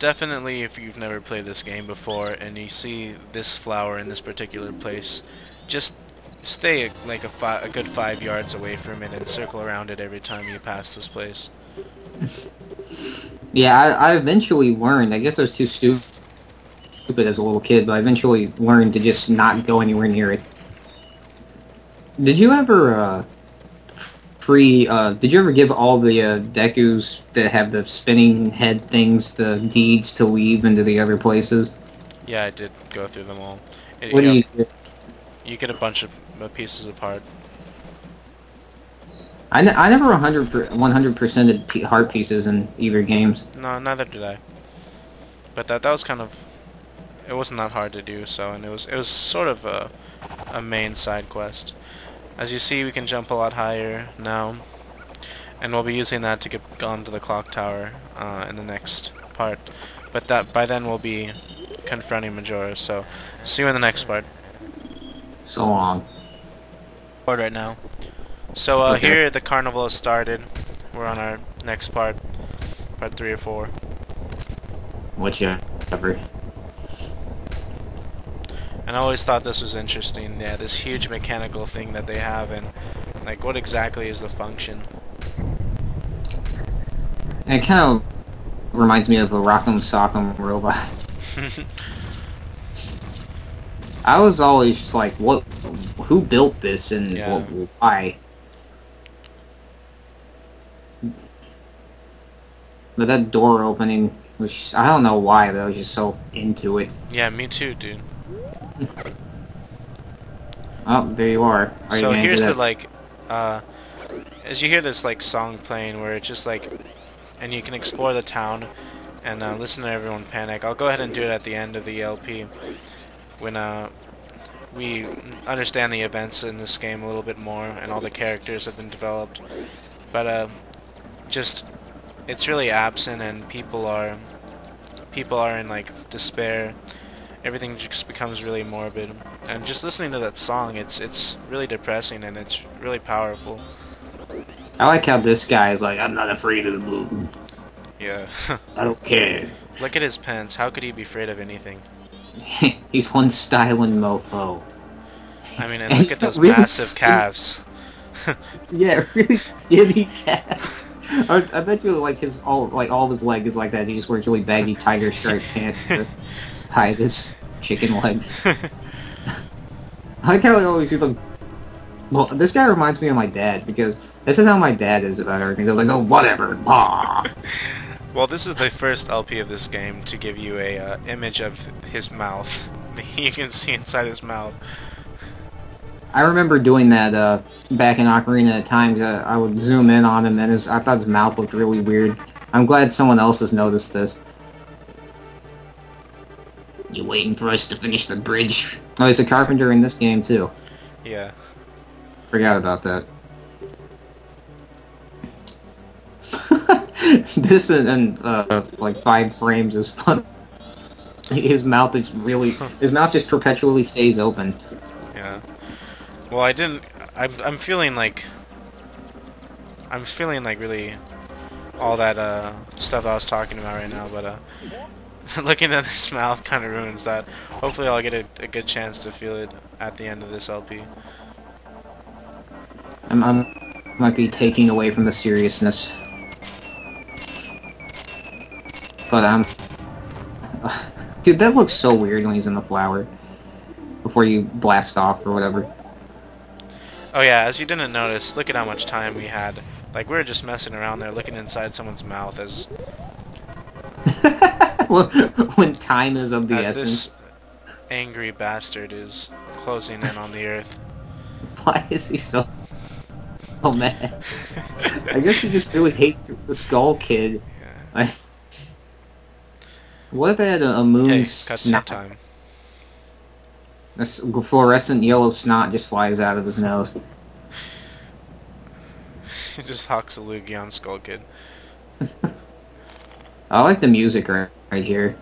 definitely, if you've never played this game before and you see this flower in this particular place, just stay like a good 5 yards away from it and circle around it every time you pass this place. Yeah, I eventually learned. I guess I was too stupid as a little kid, but I eventually learned to just not go anywhere near it. Did you ever, did you ever give all the, Dekus that have the spinning head things the deeds to leave into the other places? Yeah, I did go through them all. What do you do? You get a bunch of pieces apart. I never 100%ed heart pieces in either games. No, neither did I. But that was kind of, it wasn't that hard to do. So, and it was sort of a main side quest. As you see, we can jump a lot higher now, and we'll be using that to get onto the clock tower in the next part. But that by then we'll be confronting Majora. So, see you in the next part. So long. Right now. So Okay. here the carnival has started. We're on our next part, part 3 or 4. Whichever. And I always thought this was interesting. Yeah, this huge mechanical thing that they have, and like, what exactly is the function? It kind of reminds me of a Rock'em Sock'em robot. I was always just like, what? Who built this and Yeah. why? But that door opening, which I don't know why, but I was just so into it. Yeah, me too, dude. Oh, there you are. Are you So gonna do here's the that? like, as you hear this like song playing where it's just like, and you can explore the town and listen to everyone panic. I'll go ahead and do it at the end of the LP when we understand the events in this game a little bit more and all the characters have been developed. But just it's really absent and people are in like despair. Everything just becomes really morbid, and just listening to that song, it's really depressing and it's really powerful. I like how this guy is like, I'm not afraid of the moon. Yeah. I don't care. Look at his pants. How could he be afraid of anything? He's one styling mofo. I mean, and And look he's at got those really massive calves. Yeah, really skinny calf. I bet you like all of his leg is like that. He just wears really baggy tiger stripe pants to hide his chicken legs. I like how he always he's like, well, this guy reminds me of my dad because this is how my dad is about everything. They're like, oh, whatever. Ah. Well, this is the first LP of this game to give you a image of his mouth. You can see inside his mouth. I remember doing that back in Ocarina at times. I would zoom in on him, and I thought his mouth looked really weird. I'm glad someone else has noticed this. You waiting for us to finish the bridge? Oh, he's a carpenter in this game, too. Yeah. Forgot about that. This and like 5 frames is fun. His mouth just perpetually stays open. Yeah. Well, I'm feeling like really all that stuff I was talking about right now, but looking at his mouth kind of ruins that. Hopefully I'll get a good chance to feel it at the end of this LP. I might be taking away from the seriousness. But dude, that looks so weird when he's in the flower. Before you blast off or whatever. Oh yeah, as you didn't notice, look at how much time we had. Like, we were just messing around there looking inside someone's mouth as When time is of the as essence. this angry bastard is closing in on the earth. Why is he so mad? I guess he just really hates the Skull Kid. Yeah. What if they had a moon Okay, cutscene snot? time. This fluorescent yellow snot just flies out of his nose. Just hawks a loogie on Skull Kid. I like the music right here.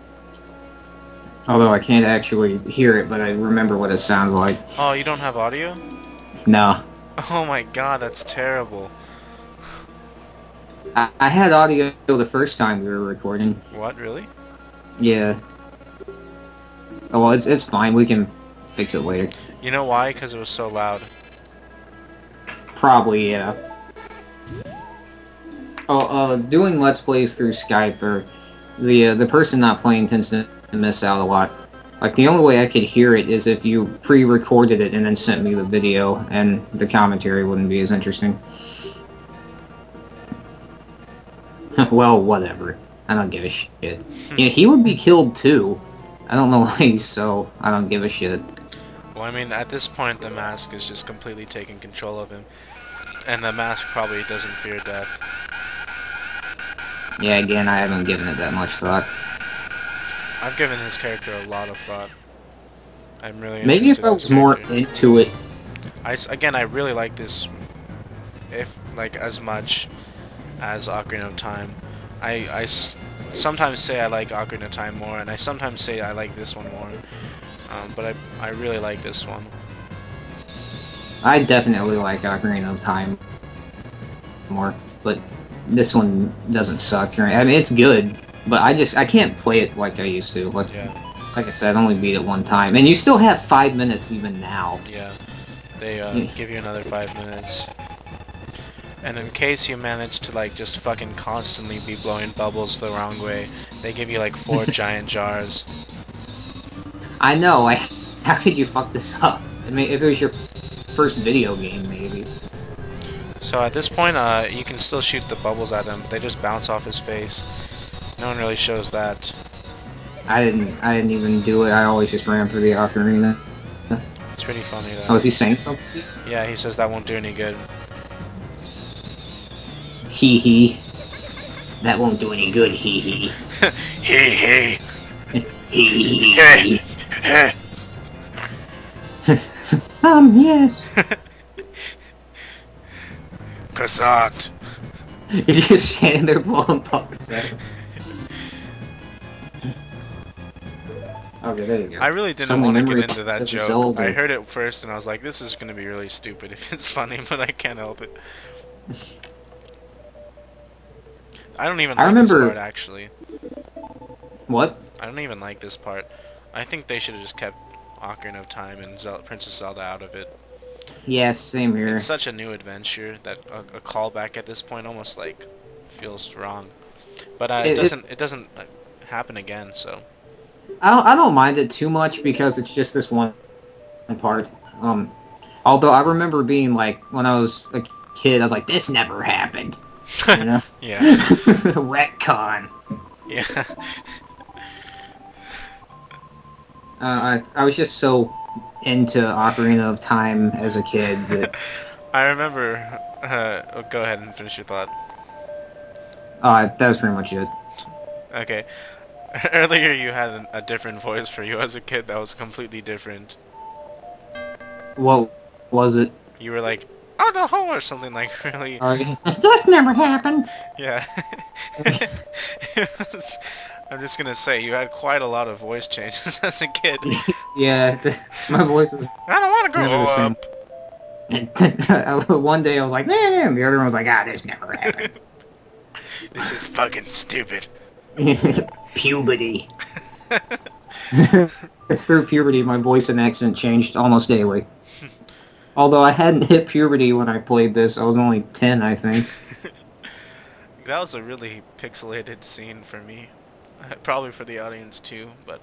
Although I can't actually hear it, but I remember what it sounds like. Oh, you don't have audio? No. Oh my god, that's terrible. I had audio the first time we were recording. What, really? Yeah. Oh, well, it's fine. We can fix it later. You know why? Because it was so loud. Probably, yeah. Oh, doing Let's Plays through Skype, or the person not playing tends to miss out a lot. Like, the only way I could hear it is if you pre-recorded it and then sent me the video, and the commentary wouldn't be as interesting. Well, whatever. I don't give a shit. Yeah, he would be killed too. I don't know why, so I don't give a shit. Well, I mean, at this point, the mask is just completely taking control of him. And the mask probably doesn't fear death. Yeah, again, I haven't given it that much thought. I've given his character a lot of thought. I'm really Maybe if interested I in was his more character. into it. Again, I really like this, if like as much as Ocarina of Time. Sometimes say I like Ocarina of Time more, and I sometimes say I like this one more. But I really like this one. I definitely like Ocarina of Time more, but this one doesn't suck. I mean, it's good, but I can't play it like I used to. Like I said, I only beat it one time, and you still have 5 minutes even now. Yeah, they give you another 5 minutes. And in case you manage to like just fucking constantly be blowing bubbles the wrong way, they give you like 4 giant jars. I know. How could you fuck this up? I mean, if it was your first video game, maybe. So at this point, you can still shoot the bubbles at him. They just bounce off his face. No one really shows that. I didn't even do it. I always just ran for the ocarina. It's pretty funny though. Oh, is he saying something? Yeah, he says that won't do any good. Hee hee. That won't do any good, hee hee. Hee hee. Hee Hee. hee. Yes. Cassat. You're just standing there blowing bubbles at him. Okay, there you go. I really didn't Some want to memory get into that says it's joke. over. I heard it first and I was like, this is going to be really stupid if it's funny, but I can't help it. I don't even like this part, actually. What? I don't even like this part. I think they should have just kept Ocarina of Time and Princess Zelda out of it. Yeah, same here. It's such a new adventure that a callback at this point almost like feels wrong. But it doesn't happen again, so. I don't mind it too much because it's just this one part. Although I remember being like, when I was a kid, I was like, this never happened. You know? Yeah. Retcon. Yeah. I was just so into Ocarina of Time as a kid that... I remember... go ahead and finish your thought. That was pretty much it. Okay. Earlier you had a different voice for you as a kid that was completely different. What was it? You were like, oh the hole, or something like really... This never happened! Yeah. I'm just gonna say, you had quite a lot of voice changes as a kid. Yeah, my voice was... I don't want to grow up! And one day I was like, nah, and the other one was like, this never happened. This is fucking stupid. Puberty. Through puberty, my voice and accent changed almost daily. Although I hadn't hit puberty when I played this, I was only 10, I think. That was a really pixelated scene for me. Probably for the audience too, but...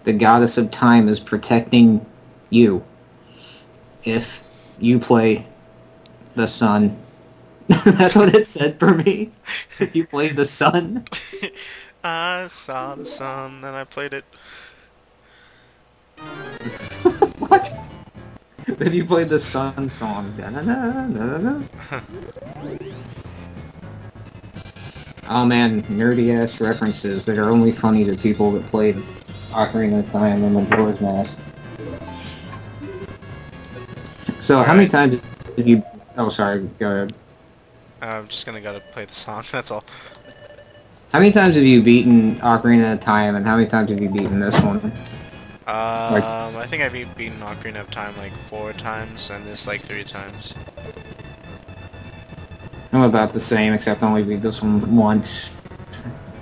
The goddess of time is protecting you. If you play the sun. That's what it said for me. If you play the sun. I saw the sun and I played it. What? If you played the sun song. Da-da-da-da-da-da. Oh man, nerdy ass references that are only funny to people that played Ocarina of Time and Majora's Mask. So how many times did you... Oh sorry, go ahead. I'm just gonna gotta play the song, that's all. How many times have you beaten Ocarina of Time, and how many times have you beaten this one? I think I've beaten Ocarina of Time like 4 times, and this like 3 times. I'm about the same, except I only beat this one once.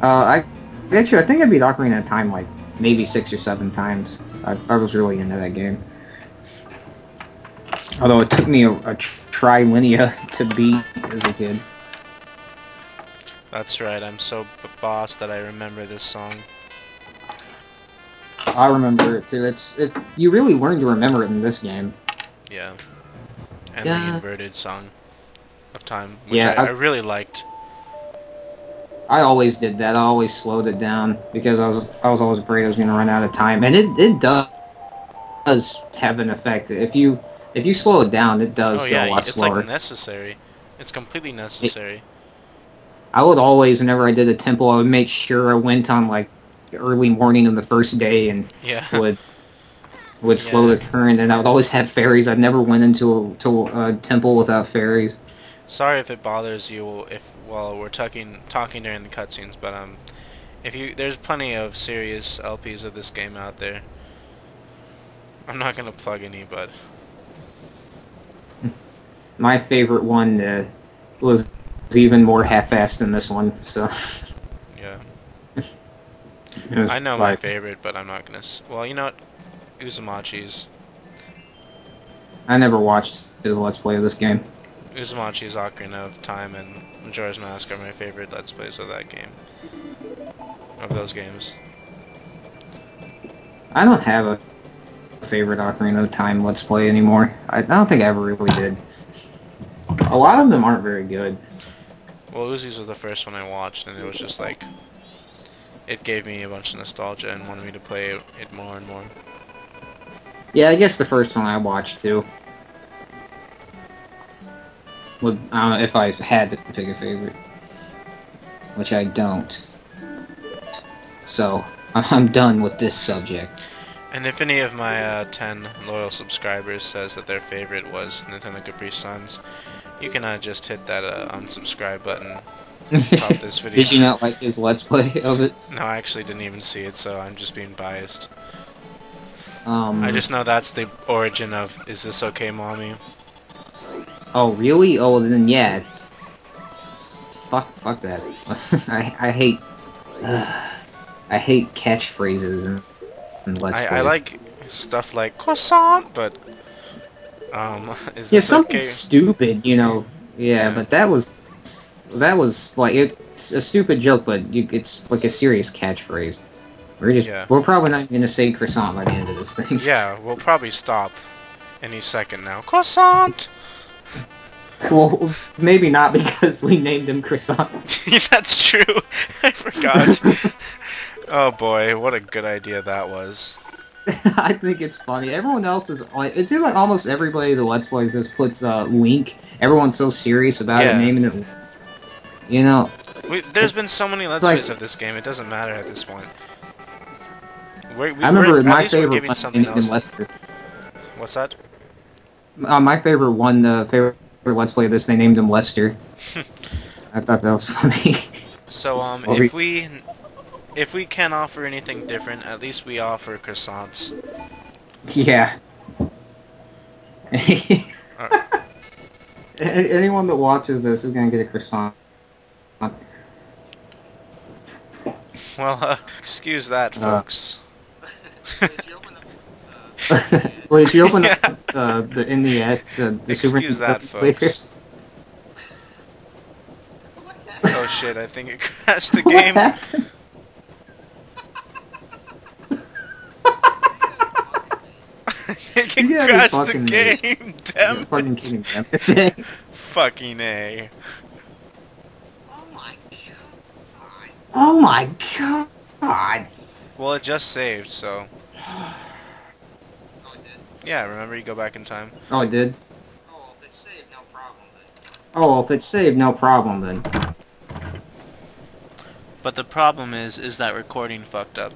I Actually, I think I beat Ocarina of Time like maybe 6 or 7 times. I was really into that game. Although it took me a trilinear to beat as a kid. That's right, I'm so boss that I remember this song. I remember it too. You really learn to remember it in this game. Yeah. And Yeah. the inverted song of time, which Yeah, I really liked. I always did that. I always slowed it down because I was always afraid I was going to run out of time, and it does have an effect. If you slow it down, it does Oh go a yeah, lot it's slower. like necessary. It's completely necessary. I would always, whenever I did a temple, I would make sure I went on like early morning of the first day and Yeah. would slow the current, and I would always have fairies. I never went into a temple without fairies. Sorry if it bothers you while we're talking during the cutscenes, but there's plenty of serious LPs of this game out there. I'm not gonna plug any, but My favorite one was even more half-assed than this one. So yeah. it was I know my like, favorite, but I'm not gonna. Well, you know what? Uzumachi's. I never watched his Let's Play of this game. Uzumachi's Ocarina of Time and Majora's Mask are my favorite Let's Plays of that game. Of those games. I don't have a favorite Ocarina of Time Let's Play anymore. I don't think I ever really did. A lot of them aren't very good. Well, Uzi's was the first one I watched, and it was just like, it gave me a bunch of nostalgia and wanted me to play it more and more. Yeah, I guess the first one I watched too. Would, I don't know if I had to pick a favorite, which I don't. So I'm done with this subject. And if any of my 10 loyal subscribers says that their favorite was Nintendo Capri Suns, you can just hit that unsubscribe button. Top this video. Did you not like his Let's Play of it? No, I actually didn't even see it, so I'm just being biased. I I just know that's the origin of Is This Okay, Mommy? Oh, really? Oh, then yeah. Fuck that. I hate... I hate catchphrases in Let's Play. I like stuff like croissant, but is Yeah, this something okay? stupid, you know. Yeah, but that was like it's a stupid joke, but it's like a serious catchphrase. We're probably not gonna say croissant by the end of this thing. Yeah, we'll probably stop any second now. Croissant! Well, maybe not because we named him Croissant. That's true. I forgot. Oh boy, what a good idea that was. I think it's funny. Everyone else is like, it seems like almost everybody that Let's Plays this puts Link. Everyone's so serious about it, naming it. You know, there's been so many Let's Plays of this game. It doesn't matter at this point. I remember my favorite one something named him Lester. What's that? My favorite one, favorite Let's Play of this, they named him Lester. I thought that was funny. So if we can offer anything different, at least we offer croissants. Yeah. Anyone that watches this is gonna get a croissant. Well, excuse that, folks. Well, if you open up the NES, the Super Excuse that, folks. Oh shit, I think it crashed the game. It crashed the game, damn fucking kidding me. Fucking A. Oh my god! Well, it just saved, so... Yeah, remember you go back in time? Oh, it did? Oh, if it's saved, no problem then. Oh, if it's saved, no problem then. But the problem is that recording fucked up.